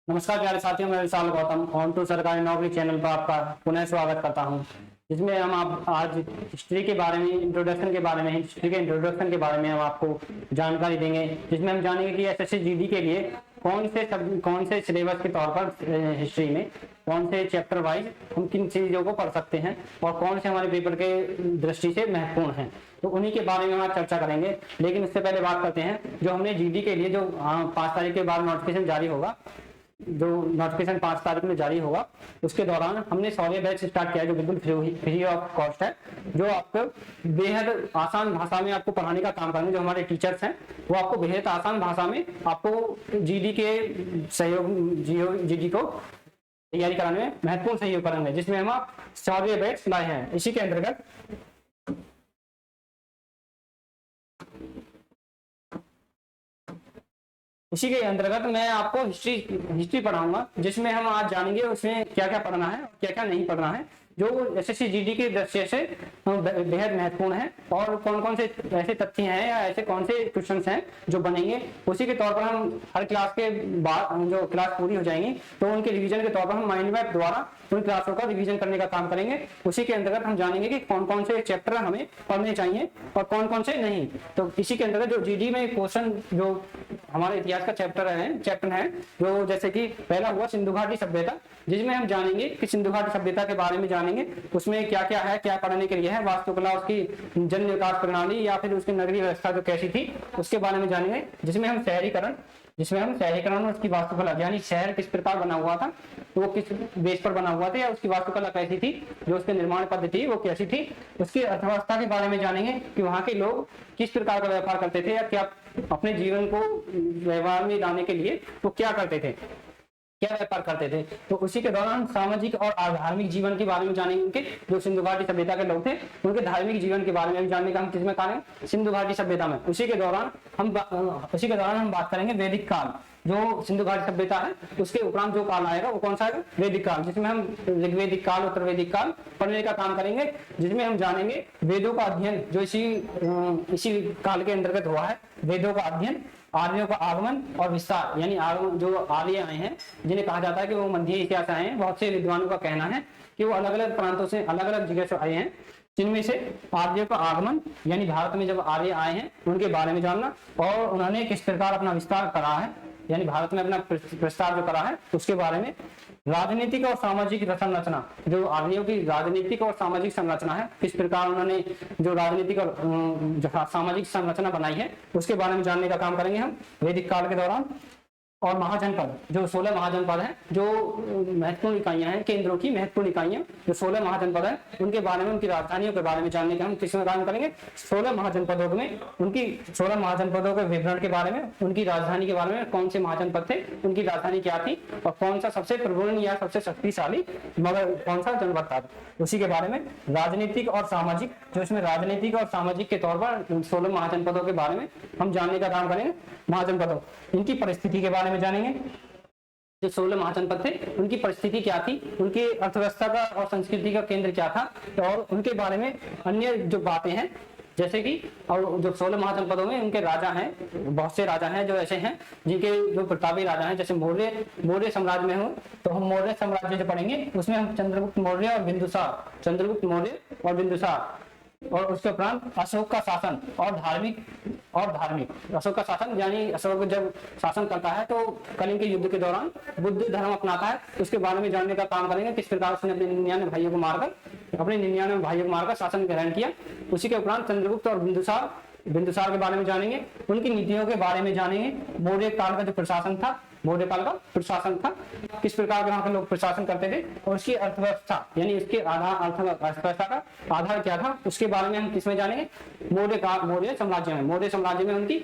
नमस्कार प्यारे साथियों, मैं विशाल गौतम ऑन टू सरकारी नौकरी चैनल पर आपका पुनः स्वागत करता हूं, जिसमें हम आप आज हिस्ट्री के बारे में इंट्रोडक्शन के बारे में हम आपको जानकारी देंगे। जिसमें हम जानेंगे कि एसएससी जीडी के लिए कौन से सिलेबस के तौर पर हिस्ट्री में कौन से चैप्टर वाइज हम किन चीज़ों को पढ़ सकते हैं और कौन से हमारे पेपर के दृष्टि से महत्वपूर्ण हैं, तो उन्हीं के बारे में हम आज चर्चा करेंगे। लेकिन इससे पहले बात करते हैं जो हमने जीडी के लिए जो 5 तारीख के बाद नोटिफिकेशन जारी होगा, जो नोटिफिकेशन 5 तारीख में जारी होगा, उसके दौरान हमने शौर्य बैच स्टार्ट किया है, जो बिल्कुल फ्री ऑफ कॉस्ट है, जो आपको बेहद आसान भाषा में आपको पढ़ाने का काम करेंगे। जो हमारे टीचर्स हैं वो आपको बेहद आसान भाषा में आपको जीडी के जीडी को तैयारी कराने में महत्वपूर्ण सहयोग करेंगे, जिसमें हम आप शौर्य बैच लाए हैं। इसी के अंतर्गत मैं आपको हिस्ट्री पढ़ाऊंगा, जिसमें हम आज जानेंगे उसमें क्या क्या पढ़ना है और क्या क्या नहीं पढ़ना है, जो एसएससी जीडी के दृष्टि से बेहद महत्वपूर्ण है, और कौन कौन से ऐसे तथ्य हैं या ऐसे कौन से क्वेश्चन हैं जो बनेंगे। उसी के तौर पर हम हर क्लास के बाद जो क्लास पूरी हो जाएंगी तो उनके रिवीजन के तौर पर हम माइंड मैप द्वारा उन क्लासों का रिवीजन करने का काम करेंगे। उसी के अंतर्गत हम जानेंगे कि कौन कौन से चैप्टर हमें पढ़ने चाहिए और कौन कौन से नहीं। तो इसी के अंतर्गत जो जीडी में क्वेश्चन जो हमारे इतिहास का चैप्टर है, जो जैसे कि पहला हुआ सिंधु घाटी सभ्यता, जिसमें हम जानेंगे कि सिंधु घाटी सभ्यता के बारे में जानेंगे, उसमें क्या क्या है, क्या पढ़ने के लिए है, वास्तुकला, उसकी जन विकास प्रणाली या फिर उसकी नगरीय व्यवस्था जो कैसी थी उसके बारे में जानेंगे। जिसमें हम शहरीकरण और उसकी वास्तुकला, यानी शहर किस प्रकार बना हुआ था, तो वो किस बेस पर बना हुआ था या उसकी वास्तुकला कैसी थी, जो उसके निर्माण पद्धति वो कैसी थी, उसकी अर्थव्यवस्था के बारे में जानेंगे कि वहाँ के लोग किस प्रकार का व्यापार करते थे या क्या अपने जीवन को व्यवहार में लाने के लिए वो क्या करते थे, क्या व्यापार करते थे। तो उसी के दौरान सामाजिक और धार्मिक जीवन के बारे में जानेंगे। जो सिंधु घाटी सभ्यता के लोग थे उनके धार्मिक जीवन के बारे में भी जानने का हम किसमें करेंगे, सिंधु घाटी सभ्यता में। उसी के दौरान हम बात करेंगे वैदिक काल। जो सिंधु घाटी सभ्यता है उसके उपरांत जो काल आएगा वो कौन सा है, वैदिक काल, जिसमें हम ऋग्वैदिक काल, उत्तर वैदिक काल पढ़ने का काम करेंगे। जिसमें हम जानेंगे वेदों का अध्ययन, जो इसी काल के अंतर्गत हुआ है, वेदों का अध्ययन, आर्यों का आगमन और विस्तार, यानी जो आर्य आए हैं जिन्हें कहा जाता है कि वो मध्य एशिया से आए हैं। बहुत से विद्वानों का कहना है कि वो अलग अलग प्रांतों से, अलग अलग जगह से आए हैं, जिनमें से आर्यों का आगमन, यानी भारत में जब आर्य आए हैं उनके बारे में जानना, और उन्होंने किस प्रकार अपना विस्तार करा है, यानी भारत में अपना विस्तार जो करा है उसके बारे में। राजनीतिक और सामाजिक संरचना, जो आर्यों की राजनीतिक और सामाजिक संरचना है, किस प्रकार उन्होंने जो राजनीतिक और सामाजिक संरचना बनाई है उसके बारे में जानने का काम करेंगे हम वैदिक काल के दौरान। और महाजनपद, जो 16 महाजनपद हैं, जो महत्वपूर्ण इकाइयां हैं, केंद्रों की महत्वपूर्ण इकाइयां, जो 16 महाजनपद हैं, उनके बारे में, उनकी राजधानियों के बारे में जानने का हम किसमें काम करेंगे, 16 महाजनपदों में, उनकी 16 महाजनपदों के विवरण के बारे में, उनकी राजधानी के बारे में, कौन से महाजनपद थे, उनकी राजधानी क्या थी, और कौन सा सबसे प्रबुद्ध या सबसे शक्तिशाली मगर कौन सा जनपद था, उसी के बारे में। राजनीतिक और सामाजिक, जो इसमें राजनीतिक और सामाजिक के तौर पर 16 महाजनपदों के बारे में हम जानने का काम करेंगे। महाजनपदों, इनकी परिस्थिति के बारे में जानेंगे। जो 16 महाजनपद थे उनकी परिस्थिति क्या थी, उनकी अर्थव्यवस्था का और संस्कृति का केंद्र क्या था, और उनके बारे में अन्य जो बातें हैं, जैसे कि, और जो 16 महाजनपदों में उनके राजा हैं, बहुत से राजा हैं जो ऐसे हैं जिनके जो प्रतापी राजा हैं। जैसे मौर्य साम्राज्य में हो तो हम मौर्य साम्राज्य जो पढ़ेंगे उसमें हम चंद्रगुप्त मौर्य और बिंदुसार, और उसके उपरांत अशोक का शासन और धार्मिक। अशोक का शासन, यानी अशोक जब शासन करता है तो कलिंग के युद्ध के दौरान बुद्ध धर्म अपनाता है, उसके बारे में जानने का काम करेंगे, किस प्रकार उसने अपने 99 भाइयों को मारकर शासन ग्रहण किया। उसी के उपरांत चंद्रगुप्त और बिंदुसार के बारे में जानेंगे, उनकी नीतियों के बारे में जानेंगे। मौर्य काल का जो प्रशासन था, किस प्रकार के वहां के लोग प्रशासन करते थे, और उसकी अर्थव्यवस्था, यानी उसके अर्थव्यवस्था का आधार क्या था, उसके बारे में हम किसमें जानेंगे, मौर्य साम्राज्य में उनकी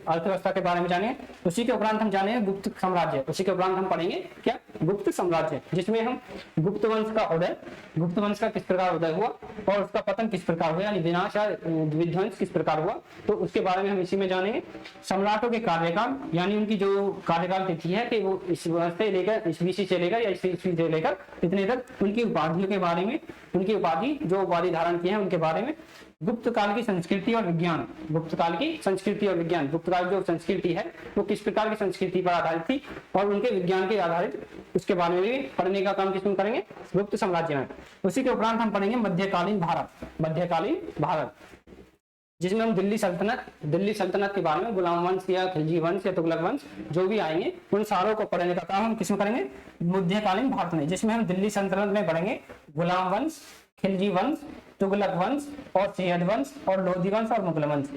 अर्थव्यवस्था के बारे में जानेंगे। उसी के उपरांत हम जानेंगे गुप्त साम्राज्य, उसी के उपरांत हम पढ़ेंगे क्या, गुप्त साम्राज्य, जिसमें हम गुप्त वंश का किस प्रकार उदय हुआ और उसका पतन किस प्रकार हुआ, यानी विनाश या विध्वंस किस प्रकार हुआ, तो उसके बारे में हम इसी में जानेंगे। सम्राटों के कार्यकाल, यानी उनकी जो कार्यकाल तिथि है कि वो इस वर्ष से लेकर ईस्वी से लेकर इतने तक, उनकी उपाधियों के बारे में, उनकी उपाधि जो उपाधि धारण की है उनके बारे में। गुप्त काल की संस्कृति और विज्ञान, गुप्त काल की संस्कृति और विज्ञान, गुप्त काल जो संस्कृति है वो किस प्रकार की संस्कृति पर आधारित थी और उनके विज्ञान के आधारित उसके बारे में भी पढ़ने का काम किसमें करेंगे, गुप्त साम्राज्य में। उसी के उपरांत हम पढ़ेंगे मध्यकालीन भारत, मध्यकालीन भारत जिसमें हम दिल्ली सल्तनत के बारे में, गुलाम वंश या खिलजी वंश या तुगलक वंश जो भी आएंगे उन सारों को पढ़ने का काम हम किसमें करेंगे, मध्यकालीन भारत में, जिसमें हम दिल्ली सल्तनत में पढ़ेंगे गुलाम वंश, खिलजी वंश, तुगलक वंश और सैयद वंश और लोधी वंश और मुगल वंश।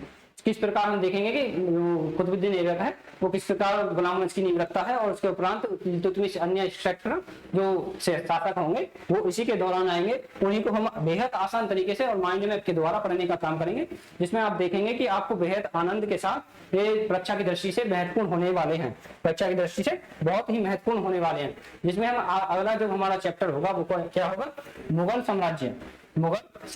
किस प्रकार हम देखेंगे कि कुतुबुद्दीन ऐबक है वो किस प्रकार गुलाम वंश की नींव रखता है और उसके उपरांत इल्तुतमिश अन्य शासक जो शासक होंगे वो इसी के दौरान आएंगे, उन्हीं को हम बेहद आसान तरीके से और माइंड मैप के द्वारा पढ़ने का काम करेंगे, जिसमें आप देखेंगे कि आपको बेहद आनंद के साथ ये परीक्षा की दृष्टि से महत्वपूर्ण होने वाले हैं, परीक्षा की दृष्टि से बहुत ही महत्वपूर्ण होने वाले हैं। जिसमें हम अगला जो हमारा चैप्टर होगा वो क्या होगा, मुगल साम्राज्य। मुगल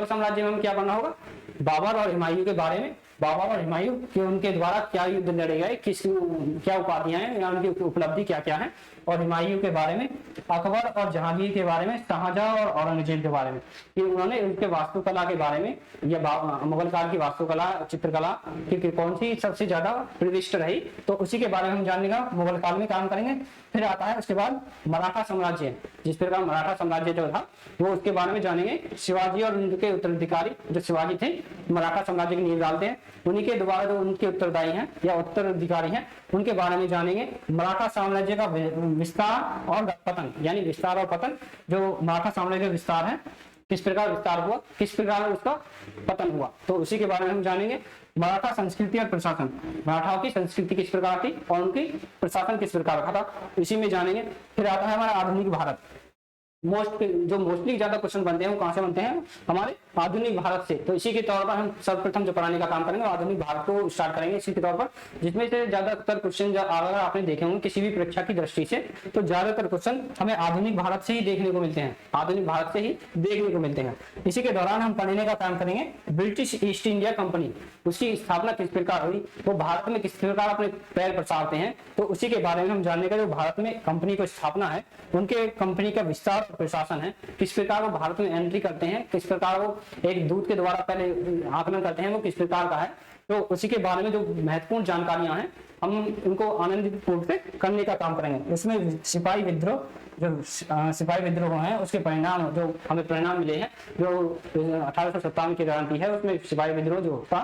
साम्राज्य में हम क्या पढ़ना होगा, बाबर और हुमायूं के बारे में, बाबर और हुमायूं के उनके द्वारा क्या युद्ध लड़े गए, किस क्या उपाधियां हैं या उनकी उपलब्धि क्या क्या है, और हुमायूं के बारे में, अकबर और जहांगीर के बारे में, शाहजहां और औरंगजेब के बारे में कि उन्होंने उनके वास्तुकला के बारे में या मुगल काल की वास्तुकला चित्रकला की कौन सी सबसे ज्यादा प्रविष्ट रही, तो उसी के बारे में हम जानने का मुगल काल में काम करेंगे। फिर आता है उसके बाद मराठा साम्राज्य, जिस प्रकार मराठा साम्राज्य जो था वो उसके बारे में जानेंगे। शिवाजी और उनके उत्तराधिकारी जो शिवाजी थे मराठा साम्राज्य की नींव डालते हैं, उन्हीं के द्वारा जो उनके उत्तरदायी हैं या उत्तराधिकारी हैं उनके बारे में जानेंगे। मराठा साम्राज्य का विस्तार और पतन, यानी विस्तार और पतन, जो मराठा साम्राज्य का विस्तार है किस प्रकार विस्तार हुआ, किस प्रकार उसका पतन हुआ, तो उसी के बारे में हम जानेंगे। मराठा संस्कृति और प्रशासन, मराठाओं की संस्कृति किस प्रकार थी और उनकी प्रशासन किस प्रकार का था, इसी में जानेंगे। फिर आता है हमारा आधुनिक भारत। मोस्टली ज्यादा क्वेश्चन बनते हैं वो कहां से बनते हैं, हमारे आधुनिक भारत से। तो इसी के तौर पर हम सर्वप्रथम जो पढ़ाने का काम करेंगे आधुनिक भारत को स्टार्ट करेंगे इसी के तौर पर, जिसमें से ज्यादातर क्वेश्चन अगर आपने देखे होंगे किसी भी परीक्षा की दृष्टि से तो ज्यादातर क्वेश्चन हमें आधुनिक भारत से ही देखने को मिलते हैं, आधुनिक भारत से ही देखने को मिलते हैं। इसी के दौरान हम पढ़ने का काम करेंगे ब्रिटिश ईस्ट इंडिया कंपनी, उसकी स्थापना किस प्रकार हुई, वो भारत में किस प्रकार अपने पैर पसारते हैं, तो उसी के बारे में हम जानने का। जो भारत में कंपनी को स्थापना है, उनके कंपनी का विस्तार प्रशासन है, किस प्रकार वो भारत में एंट्री करते हैं, किस प्रकार वो एक दूत के द्वारा पहले आकलन करते हैं, वो किस प्रकार का है, तो उसी के बारे में जो महत्वपूर्ण जानकारियां हैं हम उनको आनंदित पूर्व से करने का काम करेंगे। इसमें सिपाही विद्रोह, जो सिपाही विद्रोह है उसके परिणाम, जो हमें परिणाम मिले हैं, जो 1857 की क्रांति है उसमें सिपाही विद्रोह जो था,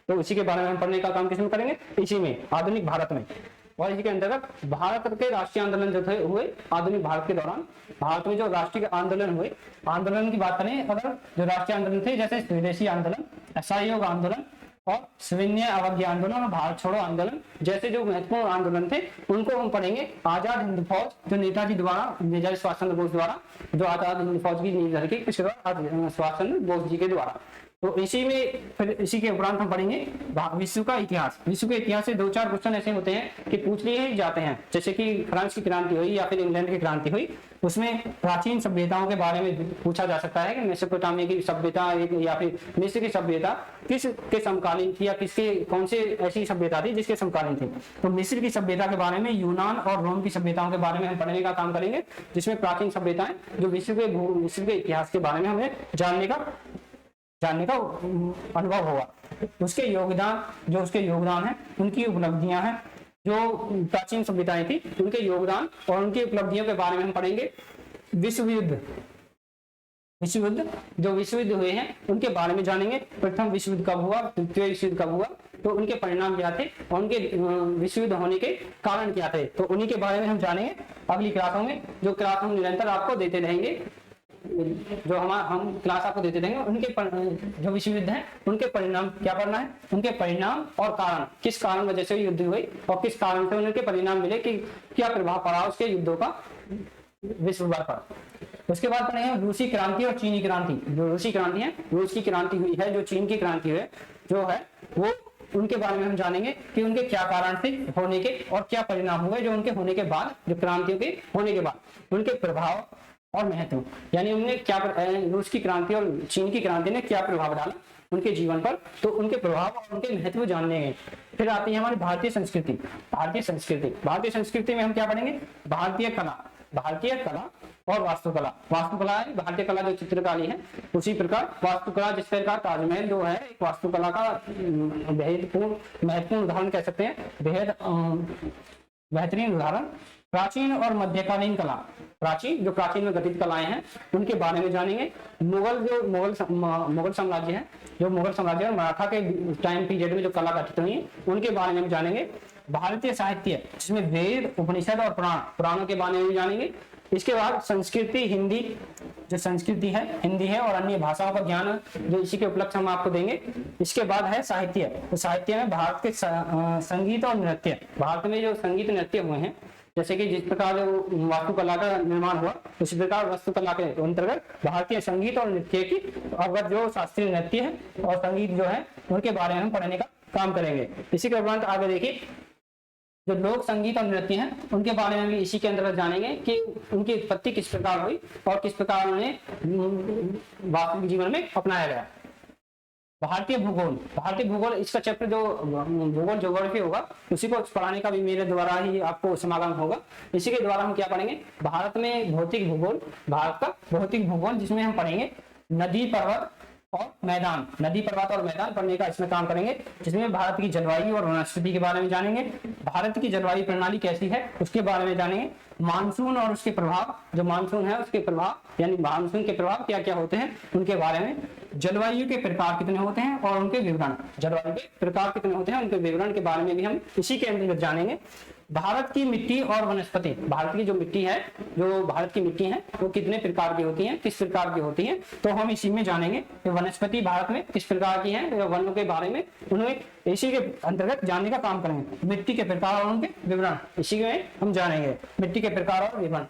तो उसी के बारे में हम पढ़ने का काम किसमें करेंगे, इसी में आधुनिक भारत में। और इसी के अंतर्गत भारत के राष्ट्रीय आंदोलन जो थे हुए आधुनिक भारत के दौरान, भारत में जो राष्ट्रीय आंदोलन हुए, आंदोलन की बात करें अगर, जो राष्ट्रीय आंदोलन थे जैसे स्वदेशी आंदोलन, असहयोग आंदोलन और सविनय अवज्ञा आंदोलन और भारत छोड़ो आंदोलन जैसे जो महत्वपूर्ण आंदोलन थे उनको हम पढ़ेंगे। आजाद हिंद फौज जो नेताजी द्वारा, मेजर सुभाष चंद्र बोस द्वारा जो आजाद हिंद फौज की नींव रखी सुभाष चंद्र बोस जी के द्वारा, तो इसी में फिर इसी के उपरांत हम पढ़ेंगे विश्व का इतिहास। विश्व के इतिहास से 2-4 क्वेश्चन ऐसे होते हैं कि पूछ लिए ही जाते हैं, जैसे कि फ्रांस की क्रांति हुई या फिर इंग्लैंड की क्रांति हुई, उसमें प्राचीन सभ्यताओं के बारे में पूछा जा सकता है कि मेसोपोटामिया की सभ्यता या फिर मिस्र की सभ्यता किसके समकालीन थी या किसके कौन से ऐसी सभ्यता थी जिसके समकालीन थी। तो मिस्र की सभ्यता के बारे में, यूनान और रोम की सभ्यताओं के बारे में हम पढ़ने का काम करेंगे, जिसमें प्राचीन सभ्यताएं जो विश्व के इतिहास के बारे में हमें जानने का अनुभव होगा। उसके योगदान है, उनकी उपलब्धियां हैं, जो प्राचीन सभ्यताएं थी उनके योगदान और उनकी उपलब्धियों के बारे में हम पढ़ेंगे। विश्व युद्ध जो विश्व युद्ध हुए हैं उनके बारे में जानेंगे। प्रथम विश्व युद्ध कब हुआ, द्वितीय विश्व युद्ध कब हुआ, तो उनके परिणाम क्या थे और उनके विश्व युद्ध होने के कारण क्या थे, तो उन्हीं के बारे में हम जानेंगे अगली क्लासों में। जो क्लास हम निरंतर आपको देते रहेंगे, जो हम क्लास आपको देते रहेंगे, उनके जो विश्व युद्ध है उनके परिणाम क्या पढ़ना है, उनके परिणाम और कारण, किस कारण वजह से युद्ध हुई और किस कारण से उनके परिणाम मिले, कि क्या प्रभाव पड़ा उसके युद्धों का विश्व भर पर। उसके बाद पढ़ेंगे रूसी क्रांति और चीनी क्रांति। जो रूसी क्रांति है, रूस की क्रांति हुई है, जो चीन की क्रांति है जो है वो, उनके बारे में हम जानेंगे कि उनके क्या कारण थे होने के और क्या परिणाम हुए जो उनके होने के बाद, जो क्रांतियों के होने के बाद उनके प्रभाव और महत्व, यानी उन्होंने क्या, रूस की क्रांति और चीन की क्रांति ने क्या प्रभाव डाला उनके जीवन पर, तो उनके प्रभाव और उनके महत्व जानने हैं। फिर आती है हमारी भारतीय संस्कृति। भारतीय संस्कृति में हम क्या पढ़ेंगे, भारतीय कला और वास्तुकला। वास्तुकला है भारतीय कला जो चित्रकारी है, उसी प्रकार वास्तुकला, जिस प्रकार ताजमहल जो है एक वास्तुकला का महत्वपूर्ण उदाहरण कह सकते हैं, बेहद बेहतरीन उदाहरण। प्राचीन और मध्यकालीन कला, प्राचीन में गठित कलाएं हैं उनके बारे में जानेंगे। मुगल साम्राज्य है, जो मुगल साम्राज्य और मराठा के टाइम पीरियड में जो कला गठित हुई उनके बारे में जानेंगे। भारतीय साहित्य जिसमें वेद, उपनिषद और पुराणों के बारे में जानेंगे। इसके बाद संस्कृति, हिंदी, जो संस्कृति है हिंदी है और अन्य भाषाओं का ज्ञान जो इसी के उपलक्ष्य हम आपको देंगे। इसके बाद है साहित्य, तो साहित्य में भारत के संगीत और नृत्य, भारत में जो संगीत नृत्य हुए हैं, जैसे कि जिस प्रकार वास्तुकला का निर्माण हुआ उसी प्रकार वास्तुकला के अंतर्गत भारतीय संगीत और नृत्य की अवगत जो शास्त्रीय नृत्य है और संगीत जो है उनके बारे में हम पढ़ने का काम करेंगे। इसी के उपरांत आगे देखिए जो लोक संगीत और नृत्य हैं उनके बारे में भी इसी के अंतर्गत जानेंगे कि उनकी उत्पत्ति किस प्रकार हुई और किस प्रकार उन्हें वास्तविक जीवन में अपनाया गया। भारतीय भूगोल, इसका चैप्टर जो भूगोल ज्योग्राफी होगा उसी को पढ़ाने का भी मेरे द्वारा ही आपको समागम होगा। इसी के द्वारा हम क्या पढ़ेंगे, भारत में भौतिक भूगोल, भारत का भौतिक भूगोल, जिसमें हम पढ़ेंगे नदी पर्वत और मैदान पढ़ने का इसमें काम करेंगे, जिसमें भारत की जलवायु और वनस्पति के बारे में जानेंगे। भारत की जलवायु प्रणाली कैसी है उसके बारे में जानेंगे। मानसून और उसके प्रभाव, जो मानसून है उसके प्रभाव यानी मानसून के प्रभाव क्या क्या होते हैं उनके बारे में। जलवायु के प्रकार कितने होते हैं और उनके विवरण, जलवायु के प्रकार कितने होते हैं उनके विवरण के बारे में भी हम इसी के अंतर्गत जानेंगे। भारत की मिट्टी और वनस्पति, भारत की जो मिट्टी है, जो भारत की मिट्टी है वो कितने प्रकार की होती है, किस प्रकार की होती है, तो हम इसी में जानेंगे कि वनस्पति भारत में किस प्रकार की है, वनों के बारे में उन्हें इसी के अंतर्गत जानने का काम करेंगे। मिट्टी के प्रकार और उनके विवरण इसी में हम जानेंगे। मिट्टी के प्रकार और विवरण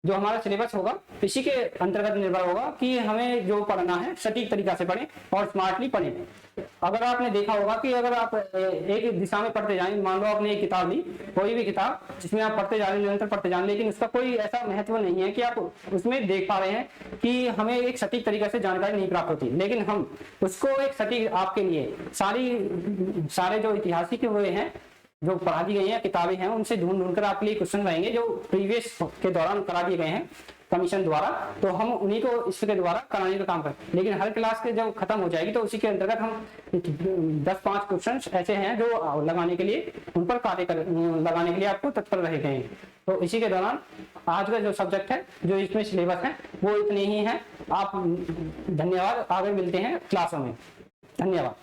जो हमारा सिलेबस होगा इसी के अंतर्गत निर्भर होगा कि हमें जो पढ़ना है सटीक तरीका से पढ़ें और स्मार्टली पढ़ें। अगर आपने देखा होगा कि अगर आप एक दिशा में पढ़ते जाएं, मान लो आपने एक किताब ली, कोई भी किताब जिसमें आप पढ़ते जा रहे हैं, निरंतर पढ़ते जा रहे हैं, लेकिन उसका कोई ऐसा महत्व नहीं है कि आप उसमें देख पा रहे हैं कि हमें एक सटीक तरीके से जानकारी नहीं प्राप्त होती, लेकिन हम उसको एक सटीक आपके लिए सारे जो ऐतिहासिक हुए हैं जो पढ़ा दी गई है किताबें हैं उनसे ढूंढ कर आपके लिए क्वेश्चन रहेंगे जो प्रीवियस के दौरान करा दिए गए हैं कमीशन द्वारा, तो हम उन्हीं को इसके द्वारा कराने का काम करें। लेकिन हर क्लास के जब खत्म हो जाएगी तो उसी के अंतर्गत हम 10-5 क्वेश्चन ऐसे हैं जो लगाने के लिए उन पर लगाने के लिए आपको तत्पर रहे गए हैं। तो इसी के दौरान आज का जो सब्जेक्ट है, जो इसमें सिलेबस है वो इतने ही है। आप धन्यवाद, आगे मिलते हैं क्लासों में। धन्यवाद।